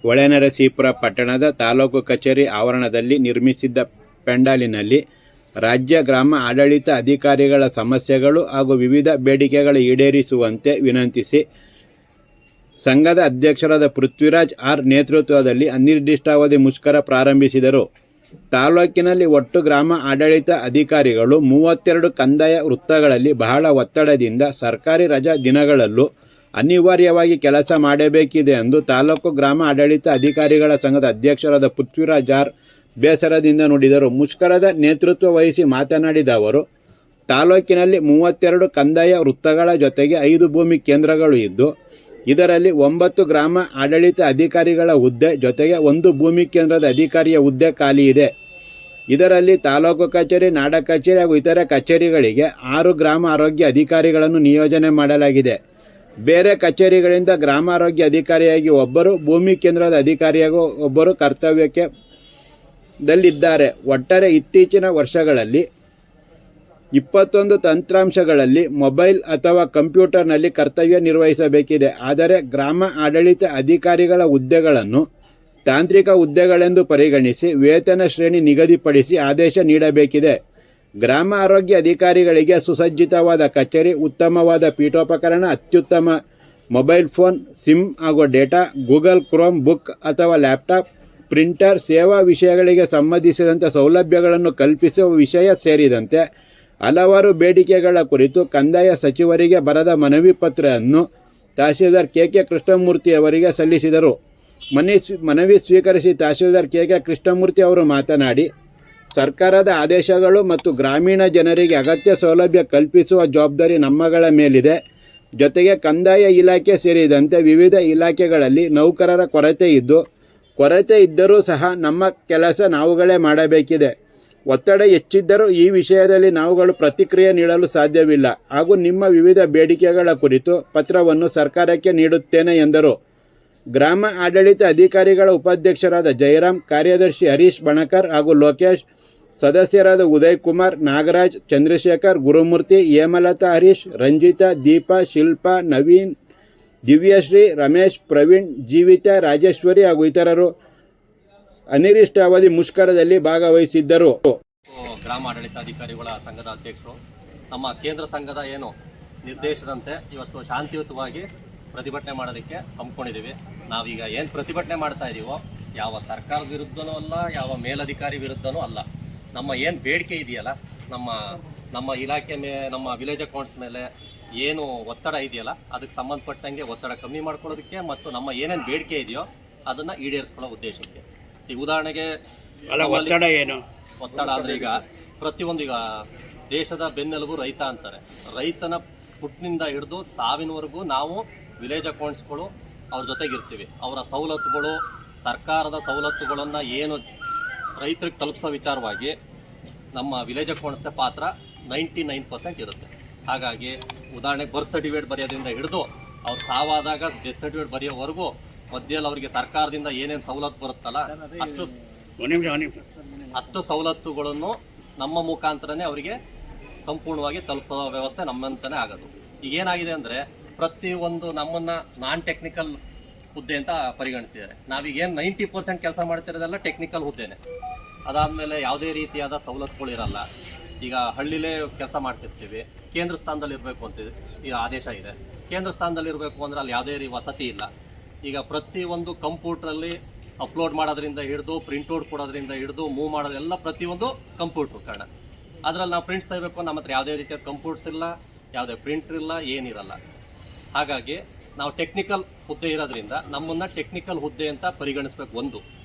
ಹೊಳೆನರಸೀಪುರ ಪಟ್ಟಣದ ತಾಲೂಕು ಕಚೇರಿ ಆವರಣದಲ್ಲಿ ನಿರ್ಮಿಸಿದ್ದ ಪೆಂಡಾಲಿನಲ್ಲಿ ರಾಜ್ಯ ಗ್ರಾಮ ಆಡಳಿತ ಅಧಿಕಾರಿಗಳ ಸಮಸ್ಯೆಗಳು ಹಾಗೂ ವಿವಿಧ ಬೇಡಿಕೆಗಳ ಈಡೇರಿಸುವಂತೆ ವಿನಂತಿಸಿ ಸಂಘದ ಅಧ್ಯಕ್ಷರಾದ ಪೃಥ್ವಿರಾಜ್ ಆರ್ ನೇತೃತ್ವದಲ್ಲಿ ಅನಿರ್ದಿಷ್ಟಾವಧಿ ಮುಷ್ಕರ ಪ್ರಾರಂಭಿಸಿದರು. ತಾಲೂಕಿನಲ್ಲಿ ಒಟ್ಟು ಗ್ರಾಮ ಆಡಳಿತ ಅಧಿಕಾರಿಗಳು 32 ಕಂದಾಯ ವೃತ್ತಗಳಲ್ಲಿ ಬಹಳ ಒತ್ತಡದಿಂದ ಸರ್ಕಾರಿ ರಜಾ ದಿನಗಳಲ್ಲೂ ಅನಿವಾರ್ಯವಾಗಿ ಕೆಲಸ ಮಾಡಬೇಕಿದೆ ಎಂದು ತಾಲೂಕು ಗ್ರಾಮ ಆಡಳಿತ ಅಧಿಕಾರಿಗಳ ಸಂಘದ ಅಧ್ಯಕ್ಷರಾದ ಪೃಥ್ವಿರಾಜ್ ಆರ್ ಬೇಸರದಿಂದ ನುಡಿದರು. ಮುಷ್ಕರದ ನೇತೃತ್ವ ವಹಿಸಿ ಮಾತನಾಡಿದ ಅವರು, ತಾಲೂಕಿನಲ್ಲಿ 32 ಕಂದಾಯ ವೃತ್ತಗಳ ಜೊತೆಗೆ 5 ಭೂಮಿ ಕೇಂದ್ರಗಳು ಇದ್ದು, ಇದರಲ್ಲಿ 9 ಗ್ರಾಮ ಆಡಳಿತ ಅಧಿಕಾರಿಗಳ ಹುದ್ದೆ ಜೊತೆಗೆ 1 ಭೂಮಿ ಕೇಂದ್ರದ ಅಧಿಕಾರಿಯ ಹುದ್ದೆ ಖಾಲಿ ಇದೆ. ಇದರಲ್ಲಿ ತಾಲೂಕು ಕಚೇರಿ, ನಾಡ ಕಚೇರಿ ಹಾಗೂ ಇತರೆ ಕಚೇರಿಗಳಿಗೆ 6 ಗ್ರಾಮ ಆರೋಗ್ಯ ಅಧಿಕಾರಿಗಳನ್ನು ನಿಯೋಜನೆ ಮಾಡಲಾಗಿದೆ. ಬೇರೆ ಕಚೇರಿಗಳಿಂದ ಗ್ರಾಮ ಆರೋಗ್ಯ ಅಧಿಕಾರಿಯಾಗಿ ಒಬ್ಬರು, ಭೂಮಿ ಕೇಂದ್ರದ ಅಧಿಕಾರಿಯಾಗಿ ಒಬ್ಬರು ಕರ್ತವ್ಯಕ್ಕೆ ದಲ್ಲಿದ್ದಾರೆ. ಒಟ್ಟಾರೆ ಇತ್ತೀಚಿನ ವರ್ಷಗಳಲ್ಲಿ 21 ತಂತ್ರಾಂಶಗಳಲ್ಲಿ ಮೊಬೈಲ್ ಅಥವಾ ಕಂಪ್ಯೂಟರ್ನಲ್ಲಿ ಕರ್ತವ್ಯ ನಿರ್ವಹಿಸಬೇಕಿದೆ. ಆದರೆ ಗ್ರಾಮ ಆಡಳಿತ ಅಧಿಕಾರಿಗಳ ಹುದ್ದೆಗಳನ್ನು ತಾಂತ್ರಿಕ ಹುದ್ದೆಗಳೆಂದು ಪರಿಗಣಿಸಿ ವೇತನ ಶ್ರೇಣಿ ನಿಗದಿಪಡಿಸಿ ಆದೇಶ ನೀಡಬೇಕಿದೆ. ಗ್ರಾಮ ಆರೋಗ್ಯ ಅಧಿಕಾರಿಗಳಿಗೆ ಸುಸಜ್ಜಿತವಾದ ಕಚೇರಿ, ಉತ್ತಮವಾದ ಪೀಠೋಪಕರಣ, ಅತ್ಯುತ್ತಮ ಮೊಬೈಲ್ ಫೋನ್, ಸಿಮ್ ಹಾಗೂ ಡೇಟಾ, ಗೂಗಲ್ ಕ್ರೋಮ್ ಬುಕ್ ಅಥವಾ ಲ್ಯಾಪ್ಟಾಪ್, ಪ್ರಿಂಟರ್, ಸೇವಾ ವಿಷಯಗಳಿಗೆ ಸಂಬಂಧಿಸಿದಂಥ ಸೌಲಭ್ಯಗಳನ್ನು ಕಲ್ಪಿಸುವ ವಿಷಯ ಸೇರಿದಂತೆ ಹಲವಾರು ಬೇಡಿಕೆಗಳ ಕುರಿತು ಕಂದಾಯ ಸಚಿವರಿಗೆ ಬರೆದ ಮನವಿ ಪತ್ರವನ್ನು ತಹಶೀಲ್ದಾರ್ ಕೆ.ಕೆ. ಕೃಷ್ಣಮೂರ್ತಿ ಅವರಿಗೆ ಸಲ್ಲಿಸಿದರು. ಮನವಿ ಸ್ವೀಕರಿಸಿ ತಹಶೀಲ್ದಾರ್ ಕೆ.ಕೆ. ಕೃಷ್ಣಮೂರ್ತಿ ಅವರು ಮಾತನಾಡಿ, ಸರ್ಕಾರದ ಆದೇಶಗಳು ಮತ್ತು ಗ್ರಾಮೀಣ ಜನರಿಗೆ ಅಗತ್ಯ ಸೌಲಭ್ಯ ಕಲ್ಪಿಸುವ ಜವಾಬ್ದಾರಿ ನಮ್ಮಗಳ ಮೇಲಿದೆ. ಜೊತೆಗೆ ಕಂದಾಯ ಇಲಾಖೆ ಸೇರಿದಂತೆ ವಿವಿಧ ಇಲಾಖೆಗಳಲ್ಲಿ ನೌಕರರ ಕೊರತೆ ಇದ್ದರೂ ಸಹ ನಮ್ಮ ಕೆಲಸ ನಾವುಗಳೇ ಮಾಡಬೇಕಿದೆ. ಒತ್ತಡ ಹೆಚ್ಚಿದ್ದರೂ ಈ ವಿಷಯದಲ್ಲಿ ನಾವುಗಳು ಪ್ರತಿಕ್ರಿಯೆ ನೀಡಲು ಸಾಧ್ಯವಿಲ್ಲ ಹಾಗೂ ನಿಮ್ಮ ವಿವಿಧ ಬೇಡಿಕೆಗಳ ಕುರಿತು ಪತ್ರವನ್ನು ಸರ್ಕಾರಕ್ಕೆ ನೀಡುತ್ತೇನೆ ಎಂದರು. ಗ್ರಾಮ ಆಡಳಿತ ಅಧಿಕಾರಿಗಳ ಉಪಾಧ್ಯಕ್ಷರಾದ ಜಯರಾಮ್, ಕಾರ್ಯದರ್ಶಿ ಹರೀಶ್ ಬಣಕರ್ ಹಾಗೂ ಲೋಕೇಶ್, ಸದಸ್ಯರಾದ ಉದಯ್ ಕುಮಾರ್, ನಾಗರಾಜ್, ಚಂದ್ರಶೇಖರ್, ಗುರುಮೂರ್ತಿ, ಹೇಮಲತಾ, ಹರೀಶ್, ರಂಜಿತಾ, ದೀಪಾ, ಶಿಲ್ಪಾ, ನವೀನ್, ದಿವ್ಯಶ್ರೀ, ರಮೇಶ್, ಪ್ರವೀಣ್, ಜೀವಿತಾ, ರಾಜೇಶ್ವರಿ ಹಾಗೂ ಇತರರು ಅನಿರ್ದಿಷ್ಟಾವಧಿ ಮುಷ್ಕರದಲ್ಲಿ ಭಾಗವಹಿಸಿದ್ದರು. ಗ್ರಾಮ ಆಡಳಿತಾಧಿಕಾರಿಗಳ ಸಂಘದ ಅಧ್ಯಕ್ಷರು ನಮ್ಮ ಕೇಂದ್ರ ಸಂಘದ ಏನು ನಿರ್ದೇಶನದಂತೆ ಇವತ್ತು ಶಾಂತಿಯುತವಾಗಿ ಪ್ರತಿಭಟನೆ ಮಾಡೋದಕ್ಕೆ ಹಮ್ಮಿಕೊಂಡಿದ್ದೀವಿ. ನಾವೀಗ ಏನು ಪ್ರತಿಭಟನೆ ಮಾಡ್ತಾ ಇದ್ದೀವೋ ಯಾವ ಸರ್ಕಾರದ ವಿರುದ್ಧನೂ ಅಲ್ಲ, ಯಾವ ಮೇಲಧಿಕಾರಿ ವಿರುದ್ಧನೂ ಅಲ್ಲ. ನಮ್ಮ ಏನು ಬೇಡಿಕೆ ಇದೆಯಲ್ಲ, ನಮ್ಮ ಇಲಾಖೆ ನಮ್ಮ ವಿಲೇಜ್ ಅಕೌಂಟ್ಸ್ ಮೇಲೆ ಏನು ಒತ್ತಡ ಇದೆಯಲ್ಲ, ಅದಕ್ಕೆ ಸಂಬಂಧಪಟ್ಟಂಗೆ ಒತ್ತಡ ಕಮ್ಮಿ ಮಾಡ್ಕೊಳ್ಳೋದಕ್ಕೆ ಮತ್ತು ನಮ್ಮ ಏನೇನು ಬೇಡಿಕೆ ಇದೆಯೋ ಅದನ್ನು ಈಡೇರಿಸ್ಕೊಳ್ಳೋ ಉದ್ದೇಶಕ್ಕೆ. ಈಗ ಉದಾಹರಣೆಗೆ ಒತ್ತಡ ಅಂದರೆ ಈಗ ಪ್ರತಿಯೊಂದು, ಈಗ ದೇಶದ ಬೆನ್ನೆಲುಬು ರೈತ ಅಂತಾರೆ. ರೈತನ ಹುಟ್ಟಿನಿಂದ ಹಿಡಿದು ಸಾವಿನವರೆಗೂ ನಾವು ವಿಲೇಜ್ ಅಕೌಂಟ್ಸ್ಗಳು ಅವ್ರ ಜೊತೆಗಿರ್ತೀವಿ. ಅವರ ಸವಲತ್ತುಗಳು, ಸರ್ಕಾರದ ಸವಲತ್ತುಗಳನ್ನು ಏನು ರೈತರಿಗೆ ತಲುಪಿಸೋ ವಿಚಾರವಾಗಿ ನಮ್ಮ ವಿಲೇಜ್ ಅಕೌಂಟ್ಸ್ನ ಪಾತ್ರ 99% ಇರುತ್ತೆ. ಹಾಗಾಗಿ ಉದಾಹರಣೆಗೆ ಬರ್ತ್ ಸರ್ಟಿಫಿಕೇಟ್ ಬರೆಯೋದ್ರಿಂದ ಹಿಡಿದು ಅವ್ರು ಸಾವಾದಾಗ ಡೆತ್ ಸರ್ಟಿಫಿಕೇಟ್ ಬರೆಯೋವರೆಗೂ ಮಧ್ಯದಲ್ಲಿ ಅವರಿಗೆ ಸರ್ಕಾರದಿಂದ ಏನೇನು ಸವಲತ್ತು ಬರುತ್ತಲ್ಲ ಅಷ್ಟು ಸವಲತ್ತುಗಳನ್ನು ನಮ್ಮ ಮುಖಾಂತರನೇ ಅವರಿಗೆ ಸಂಪೂರ್ಣವಾಗಿ ತಲುಪೋ ವ್ಯವಸ್ಥೆ ನಮ್ಮಂತನೇ ಆಗೋದು. ಈಗೇನಾಗಿದೆ ಅಂದರೆ ಪ್ರತಿಯೊಂದು ನಮ್ಮನ್ನು ನಾನ್ ಟೆಕ್ನಿಕಲ್ ಹುದ್ದೆ ಅಂತ ಪರಿಗಣಿಸಿದ್ದಾರೆ. ನಾವೀಗೇನು 90% ಕೆಲಸ ಮಾಡ್ತಿರೋದೆಲ್ಲ ಟೆಕ್ನಿಕಲ್ ಹುದ್ದೆನೇ. ಅದಾದಮೇಲೆ ಯಾವುದೇ ರೀತಿಯಾದ ಸವಲತ್ತುಗಳು ಇರಲ್ಲ. ಈಗ ಹಳ್ಳಿಲೇ ಕೆಲಸ ಮಾಡ್ತಿರ್ತೀವಿ, ಕೇಂದ್ರ ಸ್ಥಾನದಲ್ಲಿ ಇರಬೇಕು ಅಂತ ಈಗ ಆದೇಶ ಇದೆ. ಕೇಂದ್ರ ಸ್ಥಾನದಲ್ಲಿ ಇರಬೇಕು ಅಂದರೆ ಅಲ್ಲಿ ಯಾವುದೇ ವಸತಿ ಇಲ್ಲ. ಈಗ ಪ್ರತಿಯೊಂದು ಕಂಪ್ಯೂಟ್ರಲ್ಲಿ ಅಪ್ಲೋಡ್ ಮಾಡೋದ್ರಿಂದ ಹಿಡಿದು ಪ್ರಿಂಟ್ಔಟ್ ಕೊಡೋದ್ರಿಂದ ಹಿಡಿದು ಮೂವ್ ಮಾಡೋದೆಲ್ಲ ಪ್ರತಿಯೊಂದು ಕಂಪ್ಯೂಟ್ರ್ ಕಾರಣ. ಅದರಲ್ಲಿ ನಾವು ಪ್ರಿಂಟ್ಸ್ ತೆಗಿಬೇಕು, ನಮ್ಮ ಹತ್ರ ಯಾವುದೇ ರೀತಿಯ ಕಂಪ್ಯೂಟರ್ಸ್ ಇಲ್ಲ, ಯಾವುದೇ ಪ್ರಿಂಟ್ರ್ ಇಲ್ಲ, ಏನಿರಲ್ಲ. ಹಾಗಾಗಿ ನಾವು ಟೆಕ್ನಿಕಲ್ ಹುದ್ದೆ ಇರೋದ್ರಿಂದ ನಮ್ಮನ್ನು ಟೆಕ್ನಿಕಲ್ ಹುದ್ದೆ ಅಂತ ಪರಿಗಣಿಸ್ಬೇಕು. ಒಂದು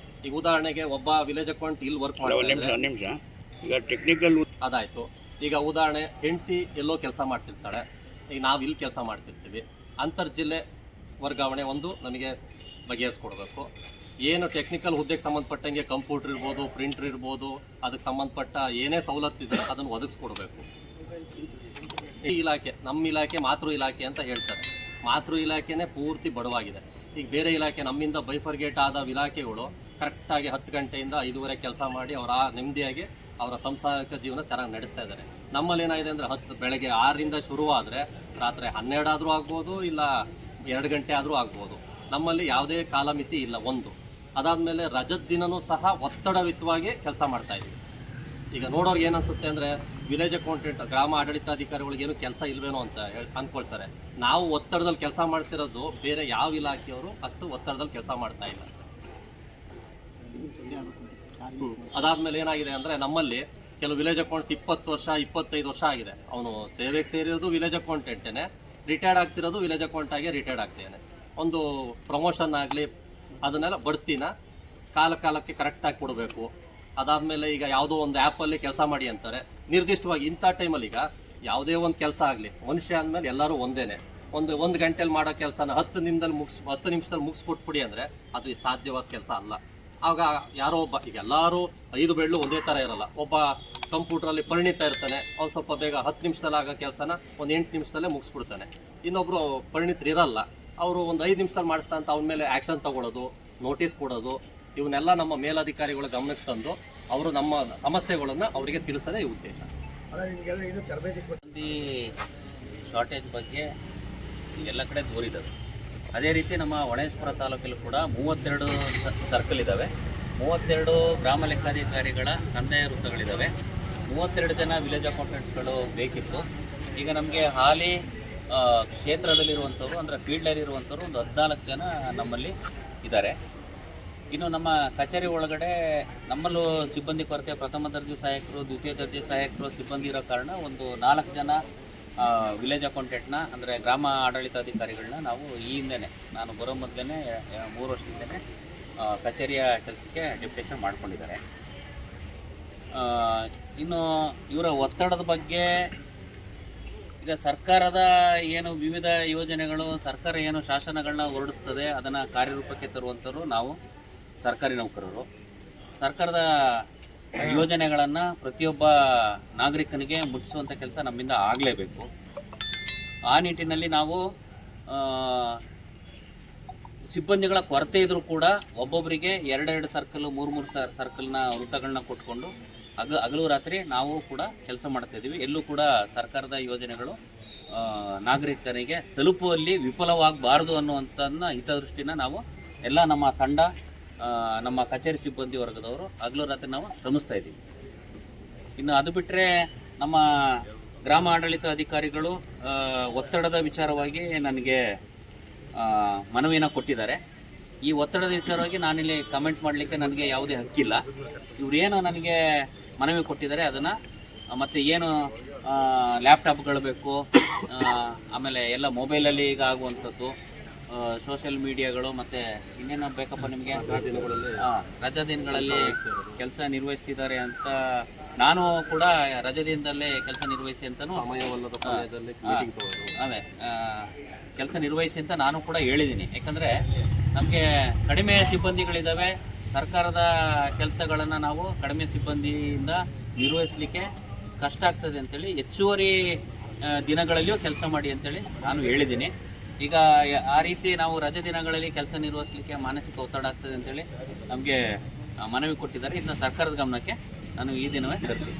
ಈಗ ಉದಾಹರಣೆಗೆ ಒಬ್ಬ ವಿಲೇಜ್ ಅಕೌಂಟ್ ಇಲ್ಲಿ ವರ್ಕ್ ಮಾಡ್ತಾರೆ, ಈಗ ಟೆಕ್ನಿಕಲ್ ಅದಾಯಿತು. ಈಗ ಉದಾಹರಣೆ ಹೆಂಡತಿ ಎಲ್ಲೋ ಕೆಲಸ ಮಾಡ್ತಿರ್ತಾಳೆ, ಈಗ ನಾವು ಇಲ್ಲಿ ಕೆಲಸ ಮಾಡ್ತಿರ್ತೀವಿ. ಅಂತರ್ಜಿಲ್ಲೆ ವರ್ಗಾವಣೆ ಒಂದು ನಮಗೆ ಬಗೆಹರಿಸ್ಕೊಡ್ಬೇಕು. ಏನು ಟೆಕ್ನಿಕಲ್ ಹುದ್ದೆಗೆ ಸಂಬಂಧಪಟ್ಟಂಗೆ ಕಂಪ್ಯೂಟರ್ ಇರ್ಬೋದು, ಪ್ರಿಂಟರ್ ಇರ್ಬೋದು, ಅದಕ್ಕೆ ಸಂಬಂಧಪಟ್ಟ ಏನೇ ಸವಲತ್ತಿದೆ ಅದನ್ನು ಒದಗಿಸ್ಕೊಡ್ಬೇಕು. ಈ ಇಲಾಖೆ, ನಮ್ಮ ಇಲಾಖೆ ಮಾತೃ ಇಲಾಖೆ ಅಂತ ಹೇಳ್ತಾರೆ. ಮಾತೃ ಇಲಾಖೆನೇ ಪೂರ್ತಿ ಬಡವಾಗಿದೆ. ಈಗ ಬೇರೆ ಇಲಾಖೆ ನಮ್ಮಿಂದ ಬೈಫರ್ಗೇಟ್ ಆದ ಇಲಾಖೆಗಳು ಕರೆಕ್ಟಾಗಿ 10 ಗಂಟೆಯಿಂದ 5:30 ಕೆಲಸ ಮಾಡಿ ಅವರ ನೆಮ್ಮದಿಯಾಗಿ ಅವರ ಸಂಸಾರಿಕ ಜೀವನ ಚೆನ್ನಾಗಿ ನಡೆಸ್ತಾ ಇದ್ದಾರೆ. ನಮ್ಮಲ್ಲಿ ಏನಾಗಿದೆ ಅಂದರೆ ಬೆಳಗ್ಗೆ 6ರಿಂದ ಶುರುವಾದರೆ ರಾತ್ರಿ 12 ಆದರೂ ಆಗ್ಬೋದು, ಇಲ್ಲ 2 ಗಂಟೆ ಆದರೂ ಆಗ್ಬೋದು. ನಮ್ಮಲ್ಲಿ ಯಾವುದೇ ಕಾಲಮಿತಿ ಇಲ್ಲ. ಒಂದು ಅದಾದಮೇಲೆ ರಜದ ದಿನನೂ ಸಹ ಒತ್ತಡಯುತವಾಗಿ ಕೆಲಸ ಮಾಡ್ತಾ ಇದ್ವಿ. ಈಗ ನೋಡೋರ್ಗೆ ಏನು ಅನ್ಸುತ್ತೆ ಅಂದರೆ ವಿಲೇಜ್ ಅಕೌಂಟೆಂಟ್ ಗ್ರಾಮ ಆಡಳಿತಾಧಿಕಾರಿಗಳಿಗೆ ಏನು ಕೆಲಸ ಇಲ್ವೇನೋ ಅಂತ ಅಂದ್ಕೊಳ್ತಾರೆ. ನಾವು ಒತ್ತಡದಲ್ಲಿ ಕೆಲಸ ಮಾಡ್ತಿರೋದು ಬೇರೆ ಯಾವ ಇಲಾಖೆಯವರು ಅಷ್ಟು ಒತ್ತಡದಲ್ಲಿ ಕೆಲಸ ಮಾಡ್ತಾ ಇಲ್ಲ. ಅದಾದಮೇಲೆ ಏನಾಗಿದೆ ಅಂದರೆ ನಮ್ಮಲ್ಲಿ ಕೆಲವು ವಿಲೇಜ್ ಅಕೌಂಟ್ಸ್ 20 ವರ್ಷ 25 ವರ್ಷ ಆಗಿದೆ. ಅವನು ಸೇವೆಗೆ ಸೇರಿರೋದು ವಿಲೇಜ್ ಅಕೌಂಟೆಂಟೇನೆ, ರಿಟೈರ್ಡ್ ಆಗ್ತಿರೋದು ವಿಲೇಜ್ ಅಕೌಂಟ್ ಆಗಿ ರಿಟೈರ್ಡ್ ಆಗ್ತೇನೆ. ಒಂದು ಪ್ರಮೋಷನ್ ಆಗಲಿ ಅದನ್ನೆಲ್ಲ ಬಡ್ತಿನ ಕಾಲಕ್ಕೆ ಕರೆಕ್ಟಾಗಿ ಕೊಡಬೇಕು. ಅದಾದಮೇಲೆ ಈಗ ಯಾವುದೋ ಒಂದು ಆ್ಯಪಲ್ಲಿ ಕೆಲಸ ಮಾಡಿ ಅಂತಾರೆ ನಿರ್ದಿಷ್ಟವಾಗಿ. ಇಂಥ ಟೈಮಲ್ಲಿ ಈಗ ಯಾವುದೇ ಒಂದು ಕೆಲಸ ಆಗಲಿ, ಮನುಷ್ಯ ಅಂದಮೇಲೆ ಎಲ್ಲರೂ ಒಂದೇನೆ. ಒಂದು ಗಂಟೆಯಲ್ಲಿ ಮಾಡೋ ಕೆಲಸನ 10 ನಿಮಿಷದಲ್ಲಿ ಮುಗಿಸ್ಕೊಟ್ಬಿಡಿ ಅಂದರೆ ಅದು ಸಾಧ್ಯವಾದ ಕೆಲಸ ಅಲ್ಲ. ಆಗ ಯಾರೋ ಒಬ್ಬ, ಈಗ ಎಲ್ಲರೂ 5 ಬೆರಳು ಒಂದೇ ಥರ ಇರಲ್ಲ. ಒಬ್ಬ ಕಂಪ್ಯೂಟ್ರಲ್ಲಿ ಪರಿಣಿತ ಇರ್ತಾನೆ, ಅವ್ನು ಸ್ವಲ್ಪ ಬೇಗ 10 ನಿಮಿಷದಲ್ಲಿ ಆಗೋ ಕೆಲಸನ ಒಂದು 8 ನಿಮಿಷದಲ್ಲೇ ಮುಗಿಸ್ಬಿಡ್ತಾನೆ. ಇನ್ನೊಬ್ಬರು ಪರಿಣಿತರು ಇರಲ್ಲ, ಅವರು ಒಂದು 5 ನಿಮಿಷದಲ್ಲಿ ಮಾಡಿಸ್ತಾ ಅಂತ ಅವನ ಮೇಲೆ ಆ್ಯಕ್ಷನ್ ತಗೊಳ್ಳೋದು, ನೋಟಿಸ್ ಕೊಡೋದು, ಇವನ್ನೆಲ್ಲ ನಮ್ಮ ಮೇಲಧಿಕಾರಿಗಳ ಗಮನಕ್ಕೆ ತಂದು ಅವರು ನಮ್ಮ ಸಮಸ್ಯೆಗಳನ್ನು ಅವರಿಗೆ ತಿಳಿಸೋದೇ ಈ ಉದ್ದೇಶ ಅಷ್ಟೇ. ಸಿಬ್ಬಂದಿ ಶಾರ್ಟೇಜ್ ಬಗ್ಗೆ ಎಲ್ಲ ಕಡೆ ದೂರಿದ್ದಾರೆ. ಅದೇ ರೀತಿ ನಮ್ಮ ಹೊಳೇಶ್ವರ ತಾಲೂಕಲ್ಲೂ ಕೂಡ 32 ಸರ್ಕಲ್ ಇದ್ದಾವೆ, 32 ಗ್ರಾಮ ಲೆಕ್ಕಾಧಿಕಾರಿಗಳ ಕಂದಾಯ ವೃತ್ತಗಳಿದ್ದಾವೆ, 32 ಜನ ವಿಲೇಜ್ ಅಕೌಂಟೆಂಟ್ಸ್ಗಳು ಬೇಕಿತ್ತು. ಈಗ ನಮಗೆ ಹಾಲಿ ಕ್ಷೇತ್ರದಲ್ಲಿರುವಂಥವ್ರು ಅಂದರೆ ಫೀಲ್ಡಲ್ಲಿರುವಂಥವ್ರು ಒಂದು 14 ಜನ ನಮ್ಮಲ್ಲಿ ಇದ್ದಾರೆ. ಇನ್ನು ನಮ್ಮ ಕಚೇರಿ ಒಳಗಡೆ ನಮ್ಮಲ್ಲೂ ಸಿಬ್ಬಂದಿ ಕೊರತೆ, ಪ್ರಥಮ ದರ್ಜೆ ಸಹಾಯಕರು, ದ್ವಿತೀಯ ದರ್ಜೆ ಸಹಾಯಕರು ಸಿಬ್ಬಂದಿ ಇರೋ ಕಾರಣ ಒಂದು 4 ಜನ ವಿಲೇಜ್ ಅಕೌಂಟೆಂಟ್ನ ಅಂದರೆ ಗ್ರಾಮ ಆಡಳಿತಾಧಿಕಾರಿಗಳನ್ನ ನಾವು ಈ ಹಿಂದೆನೇ, ನಾನು ಬರೋ ಮೊದಲೇ 3 ವರ್ಷದಿಂದನೇ ಕಚೇರಿಯ ಕೆಲಸಕ್ಕೆ ಡೆಪ್ಯುಟೇಷನ್ ಮಾಡ್ಕೊಂಡಿದ್ದಾರೆ. ಇನ್ನು ಇವರ ಒತ್ತಡದ ಬಗ್ಗೆ ಈಗ ಸರ್ಕಾರದ ಏನು ವಿವಿಧ ಯೋಜನೆಗಳು, ಸರ್ಕಾರ ಏನು ಶಾಸನಗಳನ್ನ ಹೊರಡಿಸ್ತದೆ ಅದನ್ನು ಕಾರ್ಯರೂಪಕ್ಕೆ ತರುವಂಥವ್ರು ನಾವು ಸರ್ಕಾರಿ ನೌಕರರು. ಸರ್ಕಾರದ ಯೋಜನೆಗಳನ್ನು ಪ್ರತಿಯೊಬ್ಬ ನಾಗರಿಕನಿಗೆ ಮುಟ್ಟಿಸುವಂಥ ಕೆಲಸ ನಮ್ಮಿಂದ ಆಗಲೇಬೇಕು. ಆ ನಿಟ್ಟಿನಲ್ಲಿ ನಾವು ಸಿಬ್ಬಂದಿಗಳ ಕೊರತೆ ಇದ್ದರೂ ಕೂಡ ಒಬ್ಬೊಬ್ಬರಿಗೆ 2 ಸರ್ಕಲ್ 3 ಸರ್ಕಲ್ನ ವೃತ್ತಗಳನ್ನ ಕೊಟ್ಕೊಂಡು ಹಗಲು ರಾತ್ರಿ ನಾವು ಕೂಡ ಕೆಲಸ ಮಾಡ್ತಾಯಿದ್ದೀವಿ. ಎಲ್ಲೂ ಕೂಡ ಸರ್ಕಾರದ ಯೋಜನೆಗಳು ನಾಗರಿಕರಿಗೆ ತಲುಪುವಲ್ಲಿ ವಿಫಲವಾಗಬಾರ್ದು ಅನ್ನುವಂಥದ್ದನ್ನ ಹಿತದೃಷ್ಟಿನ ನಾವು ಎಲ್ಲ ನಮ್ಮ ತಂಡ, ನಮ್ಮ ಕಚೇರಿ ಸಿಬ್ಬಂದಿ ವರ್ಗದವರು ಹಗಲು ರಾತ್ರಿ ನಾವು ಶ್ರಮಿಸ್ತಾ ಇದ್ದೀವಿ. ಇನ್ನು ಅದು ಬಿಟ್ಟರೆ ನಮ್ಮ ಗ್ರಾಮ ಆಡಳಿತ ಅಧಿಕಾರಿಗಳು ಒತ್ತಡದ ವಿಚಾರವಾಗಿ ನನಗೆ ಮನವಿನ ಕೊಟ್ಟಿದ್ದಾರೆ. ಈ ಒತ್ತಡದ ವಿಚಾರವಾಗಿ ನಾನಿಲ್ಲಿ ಕಮೆಂಟ್ ಮಾಡಲಿಕ್ಕೆ ನನಗೆ ಯಾವುದೇ ಹಕ್ಕಿಲ್ಲ. ಇವರೇನು ನನಗೆ ಮನವಿ ಕೊಟ್ಟಿದ್ದಾರೆ ಅದನ್ನು, ಮತ್ತು ಏನು ಲ್ಯಾಪ್ಟಾಪ್ಗಳು ಬೇಕು, ಆಮೇಲೆ ಎಲ್ಲ ಮೊಬೈಲಲ್ಲಿ ಈಗ ಆಗುವಂಥದ್ದು, ಸೋಷಿಯಲ್ ಮೀಡಿಯಾಗಳು, ಮತ್ತು ಇನ್ನೇನು ಬೇಕಪ್ಪ ನಿಮಗೆ, ರಜಾ ದಿನಗಳಲ್ಲಿ ಕೆಲಸ ನಿರ್ವಹಿಸ್ತಿದ್ದಾರೆ ಅಂತ ನಾನು ಕೂಡ ರಜಾ ದಿನದಲ್ಲೇ ಕೆಲಸ ನಿರ್ವಹಿಸಿ ಅಂತಲೂ ಅದೇ ಕೆಲಸ ನಿರ್ವಹಿಸಿ ಅಂತ ನಾನು ಕೂಡ ಹೇಳಿದ್ದೀನಿ. ಯಾಕಂದರೆ ನಮಗೆ ಕಡಿಮೆ ಸಿಬ್ಬಂದಿಗಳಿದ್ದಾವೆ, ಸರ್ಕಾರದ ಕೆಲಸಗಳನ್ನು ನಾವು ಕಡಿಮೆ ಸಿಬ್ಬಂದಿಯಿಂದ ನಿರ್ವಹಿಸಲಿಕ್ಕೆ ಕಷ್ಟ ಆಗ್ತದೆ ಅಂತೇಳಿ ಹೆಚ್ಚುವರಿ ದಿನಗಳಲ್ಲಿಯೂ ಕೆಲಸ ಮಾಡಿ ಅಂತೇಳಿ ನಾನು ಹೇಳಿದ್ದೀನಿ. ಈಗ ಆ ರೀತಿ ನಾವು ರಜೆ ದಿನಗಳಲ್ಲಿ ಕೆಲಸ ನಿರ್ವಹಿಸಲಿಕ್ಕೆ ಮಾನಸಿಕ ಒತ್ತಡ ಆಗ್ತದೆ ಅಂತೇಳಿ ನಮಗೆ ಮನವಿ ಕೊಟ್ಟಿದ್ದಾರೆ. ಇದನ್ನ ಸರ್ಕಾರದ ಗಮನಕ್ಕೆ ನಾನು ಈ ದಿನವೇ ತರ್ತೀನಿ.